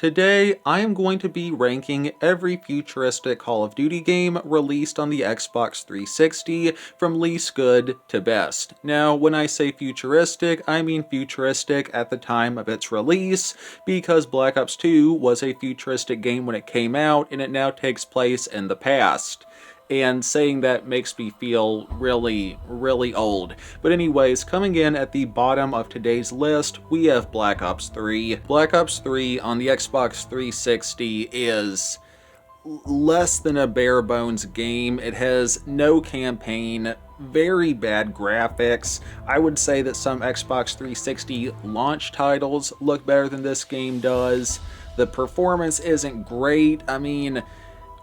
today I am going to be ranking every futuristic Call of Duty game released on the Xbox 360 from least good to best. Now, when I say futuristic, I mean futuristic at the time of its release, because Black Ops 2 was a futuristic game when it came out, and it now takes place in the past. And saying that makes me feel really, really old. But anyways, coming in at the bottom of today's list, we have Black Ops 3. Black Ops 3 on the Xbox 360 is less than a bare bones game. It has no campaign, very bad graphics. I would say that some Xbox 360 launch titles look better than this game does. The performance isn't great. I mean,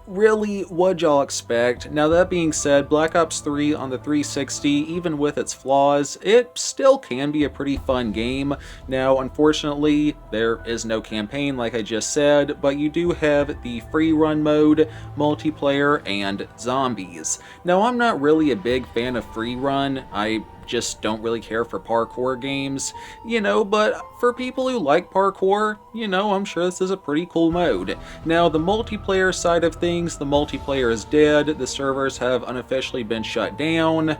really, what'd y'all expect? Now, that being said, Black Ops 3 on the 360, even with its flaws, it still can be a pretty fun game. Now, unfortunately, there is no campaign like I just said, but you do have the free run mode, multiplayer, and zombies. Now, I'm not really a big fan of free run. I just don't really care for parkour games, but for people who like parkour, I'm sure this is a pretty cool mode. Now, the multiplayer side of things, the multiplayer is dead, the servers have unofficially been shut down.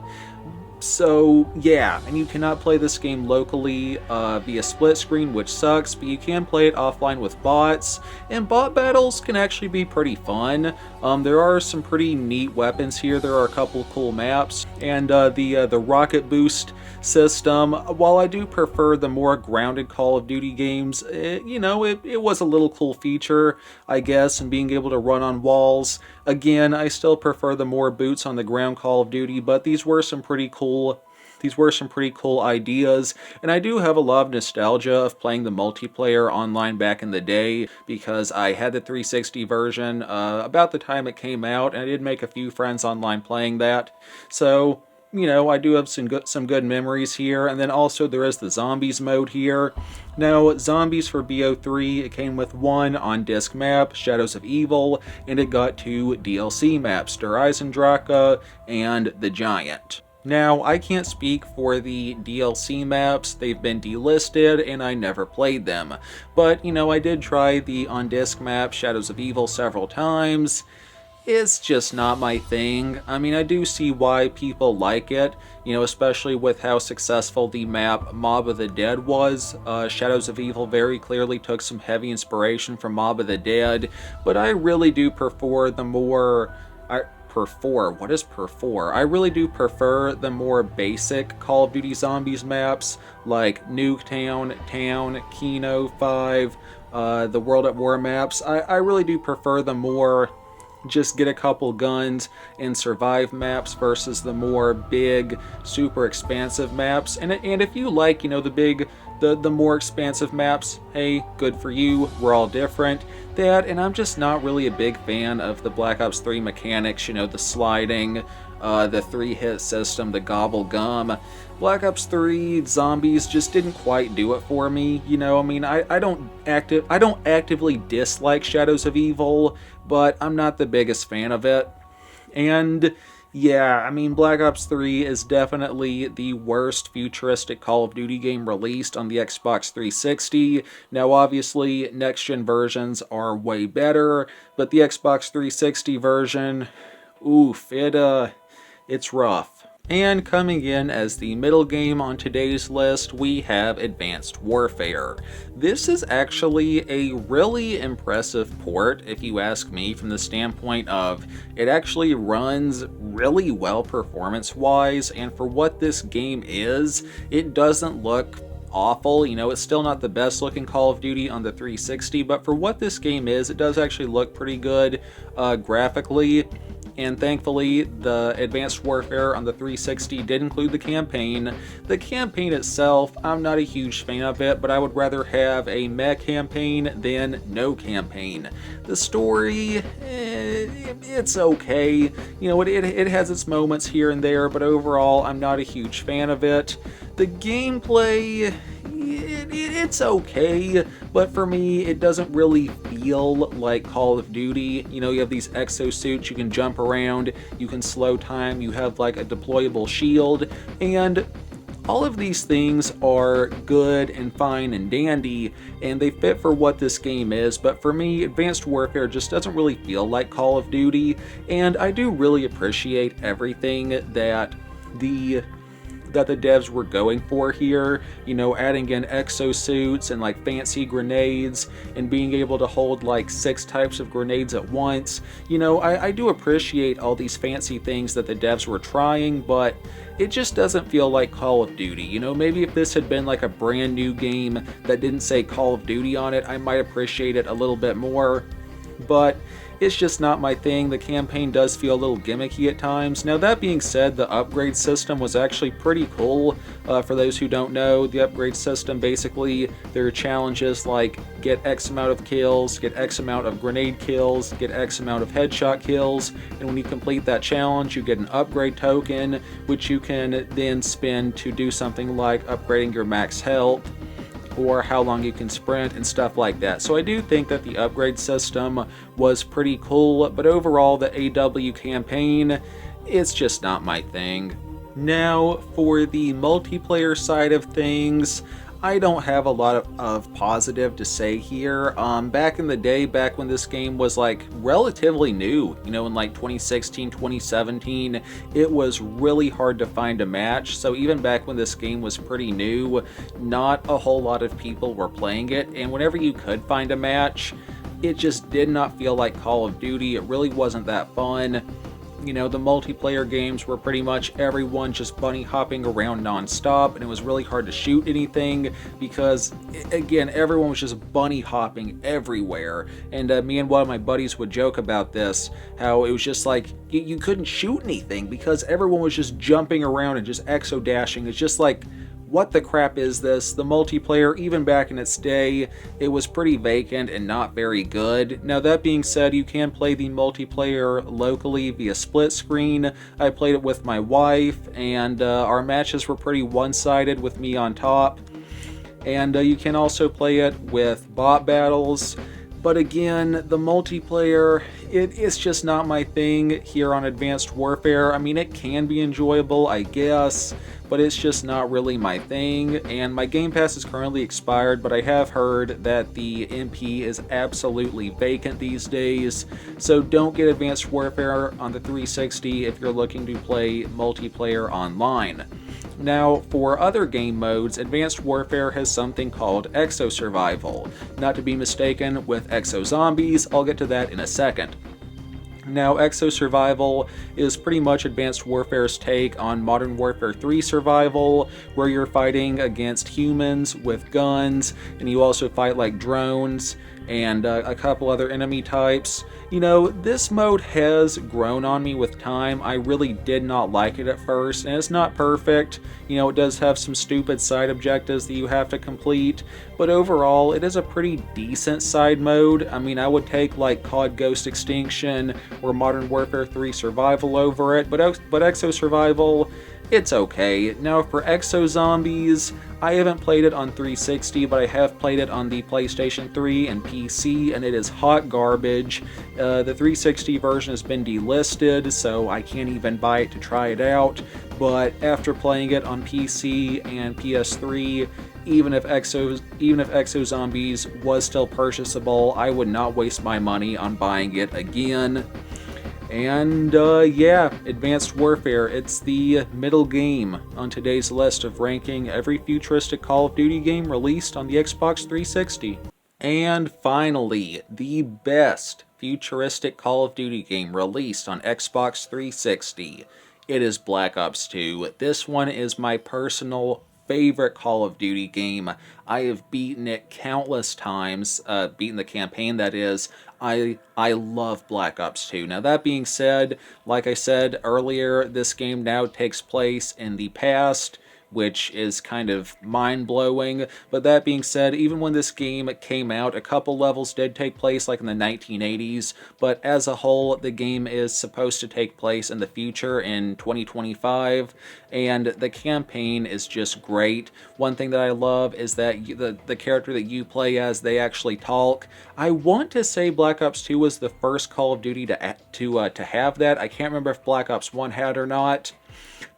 So, yeah, and you cannot play this game locally via split screen, which sucks, but you can play it offline with bots, and bot battles can actually be pretty fun. There are some pretty neat weapons here, there are a couple cool maps, and the rocket boost system, while I do prefer the more grounded Call of Duty games, it was a little cool feature, I guess, and being able to run on walls. Again, I still prefer the more boots on the ground Call of Duty, but these were some pretty cool ideas, and I do have a lot of nostalgia of playing the multiplayer online back in the day, because I had the 360 version about the time it came out, and I did make a few friends online playing that. So, I do have some good memories here. And then also there is the Zombies mode here. Now, Zombies for BO3, it came with one on-disc map, Shadows of Evil, and it got two DLC maps, Der Eisendrache and The Giant. Now, I can't speak for the DLC maps, they've been delisted, and I never played them. But, I did try the on-disc map, Shadows of Evil, several times. It's just not my thing. I mean, I do see why people like it, especially with how successful the map Mob of the Dead was. Shadows of Evil very clearly took some heavy inspiration from Mob of the Dead, but I really do prefer the more... What is perfor? I really do prefer the more basic Call of Duty Zombies maps, like Nuketown, Town, Kino 5, the World at War maps. I really do prefer the more just get a couple guns and survive maps versus the more big, super expansive maps. And if you like, the more expansive maps, hey, good for you, we're all different. And I'm just not really a big fan of the Black Ops 3 mechanics, the sliding, the 3-hit system, the gobble gum. Black Ops 3 Zombies just didn't quite do it for me, I don't actively dislike Shadows of Evil, but I'm not the biggest fan of it. And yeah, Black Ops 3 is definitely the worst futuristic Call of Duty game released on the Xbox 360. Now, obviously, next-gen versions are way better, but the Xbox 360 version, oof, it's rough. And coming in as the middle game on today's list, we have Advanced Warfare. This is actually a really impressive port, if you ask me, from the standpoint of it actually runs really well performance-wise, and for what this game is, it doesn't look awful. It's still not the best looking Call of Duty on the 360, but for what this game is, it does actually look pretty good graphically. And thankfully, the Advanced Warfare on the 360 did include the campaign. The campaign itself, I'm not a huge fan of it, but I would rather have a meh campaign than no campaign. The story, it's okay. It has its moments here and there, but overall, I'm not a huge fan of it. The gameplay, it's okay, but for me, it doesn't really feel like Call of Duty. You have these exosuits, you can jump around, you can slow time, you have like a deployable shield, and All of these things are good and fine and dandy, and they fit for what this game is, but for me, Advanced Warfare just doesn't really feel like Call of Duty, and I do really appreciate everything that the devs were going for here, you know, adding in exosuits and like fancy grenades and being able to hold like 6 types of grenades at once. You know, I do appreciate all these fancy things that the devs were trying, but it just doesn't feel like Call of Duty. You know, maybe if this had been like a brand new game that didn't say Call of Duty on it, I might appreciate it a little bit more, but it's just not my thing. The campaign does feel a little gimmicky at times. Now that being said, the upgrade system was actually pretty cool. For those who don't know, the upgrade system, basically there are challenges like get X amount of kills, get X amount of grenade kills, get X amount of headshot kills, and when you complete that challenge you get an upgrade token which you can then spend to do something like upgrading your max health or how long you can sprint and stuff like that. So I do think that the upgrade system was pretty cool, but overall the AW campaign, it's just not my thing. Now for the multiplayer side of things, I don't have a lot of positive to say here. Back in the day, back when this game was like relatively new, you know, in like 2016, 2017, it was really hard to find a match. So even back when this game was pretty new, not a whole lot of people were playing it. And whenever you could find a match, it just did not feel like Call of Duty. It really wasn't that fun. You know, the multiplayer games were pretty much everyone just bunny hopping around non-stop, and it was really hard to shoot anything because, again, everyone was just bunny hopping everywhere. And me and one of my buddies would joke about this, how it was just like you couldn't shoot anything because everyone was just jumping around and just exodashing. It's just like, what the crap is this? The multiplayer, even back in its day, it was pretty vacant and not very good. Now that being said, you can play the multiplayer locally via split screen. I played it with my wife, and our matches were pretty one-sided with me on top. And you can also play it with bot battles. But again, the multiplayer, it's just not my thing here on Advanced Warfare. I mean, it can be enjoyable, I guess, but it's just not really my thing. And my Game Pass is currently expired, but I have heard that the MP is absolutely vacant these days. So don't get Advanced Warfare on the 360 if you're looking to play multiplayer online. Now, for other game modes, Advanced Warfare has something called Exo Survival, not to be mistaken with Exo Zombies. I'll get to that in a second. Now, Exo Survival is pretty much Advanced Warfare's take on Modern Warfare 3 Survival, where you're fighting against humans with guns, and you also fight like drones and a couple other enemy types. You know, this mode has grown on me with time. I really did not like it at first, and it's not perfect. You know, it does have some stupid side objectives that you have to complete, but overall, it is a pretty decent side mode. I mean, I would take like COD Ghost Extinction or Modern Warfare 3 Survival over it, but Exo Survival, it's okay. Now for Exo Zombies, I haven't played it on 360, but I have played it on the PlayStation 3 and PC, and it is hot garbage. The 360 version has been delisted, so I can't even buy it to try it out, but after playing it on PC and PS3, even if Exo Zombies was still purchasable, I would not waste my money on buying it again. And yeah, Advanced Warfare, it's the middle game on today's list of ranking every futuristic Call of Duty game released on the Xbox 360. And finally, the best futuristic Call of Duty game released on Xbox 360. It is Black Ops 2. This one is my personal favorite Call of Duty game. I have beaten it countless times, beaten the campaign, that is. I love Black Ops 2. Now that being said, like I said earlier, this game now takes place in the past, which is kind of mind-blowing. But that being said, even when this game came out, a couple levels did take place like in the 1980s, but as a whole, the game is supposed to take place in the future in 2025, and the campaign is just great. One thing that I love is that the character that you play as, they actually talk. I want to say Black Ops 2 was the first Call of Duty to have that. I can't remember if Black Ops 1 had or not.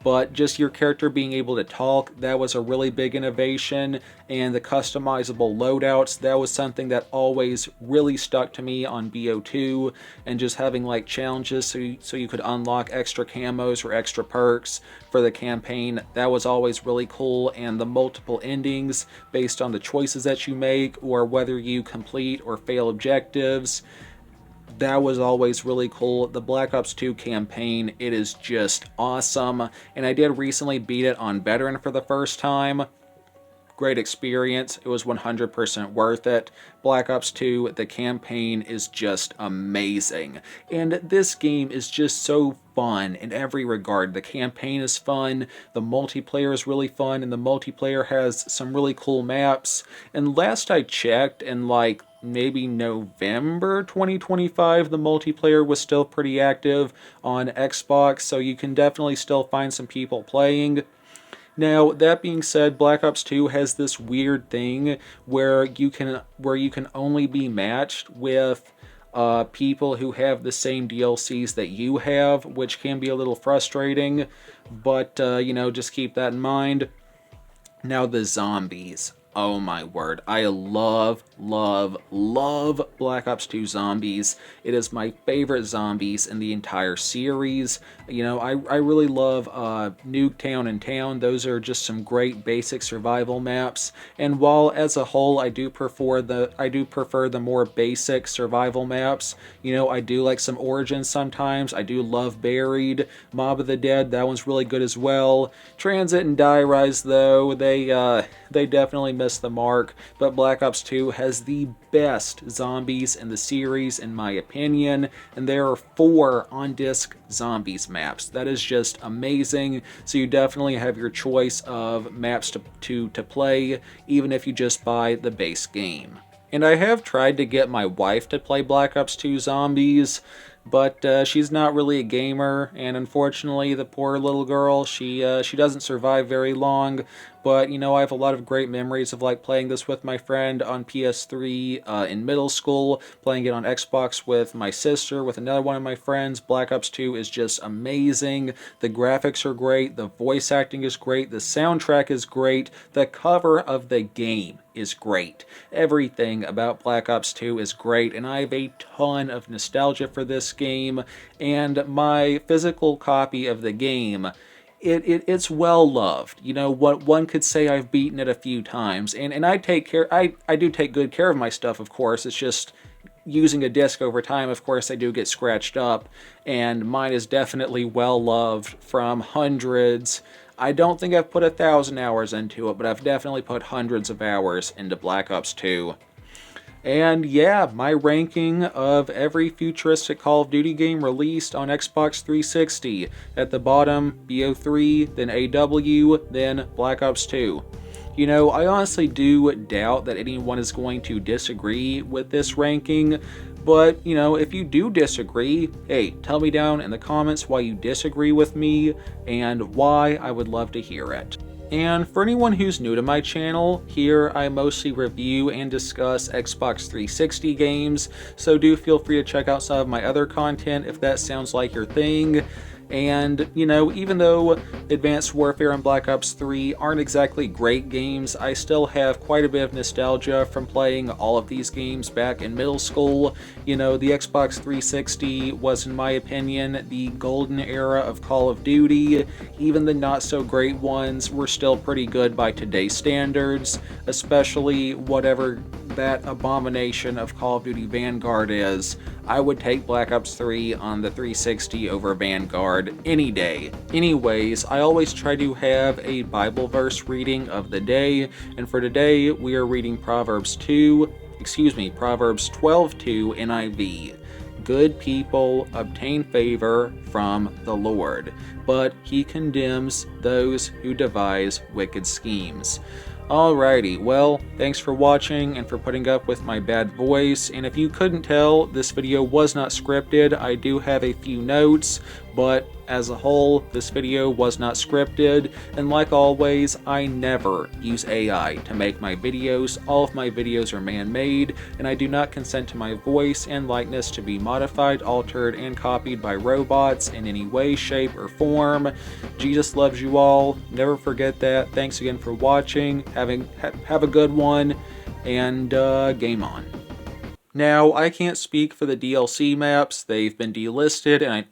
But just your character being able to talk, that was a really big innovation. And the customizable loadouts, that was something that always really stuck to me on BO2. And just having like challenges so you could unlock extra camos or extra perks for the campaign, that was always really cool. And the multiple endings based on the choices that you make or whether you complete or fail objectives, that was always really cool. The Black Ops 2 campaign, it is just awesome. And I did recently beat it on Veteran for the first time. Great experience. It was 100% worth it. Black Ops 2, the campaign is just amazing. And this game is just so fun in every regard. The campaign is fun, the multiplayer is really fun, and the multiplayer has some really cool maps. And last I checked, in like maybe November 2025, the multiplayer was still pretty active on Xbox, so you can definitely still find some people playing. Now, that being said, Black Ops 2 has this weird thing where you can only be matched with people who have the same DLCs that you have, which can be a little frustrating, but just keep that in mind. Now, the zombies. Oh my word. I love Black Ops 2 Zombies. It is my favorite zombies in the entire series. I really love Nuketown and Town. Those are just some great basic survival maps. And while as a whole I do prefer the more basic survival maps, I do like some Origins sometimes. I do love Buried, Mob of the Dead. That one's really good as well. Transit and Die Rise though, they definitely missed the mark, but Black Ops 2 has the best zombies in the series in my opinion, and there are 4 on-disc zombies maps. That is just amazing, so you definitely have your choice of maps to play, even if you just buy the base game. And I have tried to get my wife to play Black Ops 2 Zombies, but she's not really a gamer, and unfortunately the poor little girl, she doesn't survive very long. But I have a lot of great memories of like playing this with my friend on PS3 in middle school, playing it on Xbox with my sister, with another one of my friends. Black Ops 2 is just amazing. The graphics are great, the voice acting is great, the soundtrack is great, the cover of the game is great. Everything about Black Ops 2 is great, and I have a ton of nostalgia for this game, and my physical copy of the game, it's well loved. What one could say, I've beaten it a few times, and I do take good care of my stuff, of course. It's just using a disc over time, of course, I do get scratched up, and mine is definitely well loved from hundreds. I don't think I've put 1,000 hours into it, but I've definitely put hundreds of hours into Black Ops 2. And yeah, my ranking of every futuristic Call of Duty game released on Xbox 360. At the bottom, BO3, then AW, then Black Ops 2. I honestly do doubt that anyone is going to disagree with this ranking, but, if you do disagree, hey, tell me down in the comments why you disagree with me, and why. I would love to hear it. And for anyone who's new to my channel, here I mostly review and discuss Xbox 360 games, so do feel free to check out some of my other content if that sounds like your thing. And, even though Advanced Warfare and Black Ops 3 aren't exactly great games, I still have quite a bit of nostalgia from playing all of these games back in middle school. The Xbox 360 was, in my opinion, the golden era of Call of Duty. Even the not-so-great ones were still pretty good by today's standards, especially whatever that abomination of Call of Duty Vanguard is. I would take Black Ops 3 on the 360 over Vanguard any day. Anyways, I always try to have a Bible verse reading of the day, and for today we are reading Proverbs 12:2 NIV. Good people obtain favor from the Lord, but he condemns those who devise wicked schemes. Alrighty, well, thanks for watching and for putting up with my bad voice, and if you couldn't tell, this video was not scripted. I do have a few notes, But as a whole, this video was not scripted, and like always, I never use AI to make my videos. All of my videos are man-made, and I do not consent to my voice and likeness to be modified, altered, and copied by robots in any way, shape, or form. Jesus loves you all. Never forget that. Thanks again for watching. Have a good one, and game on. Now, I can't speak for the DLC maps. They've been delisted, and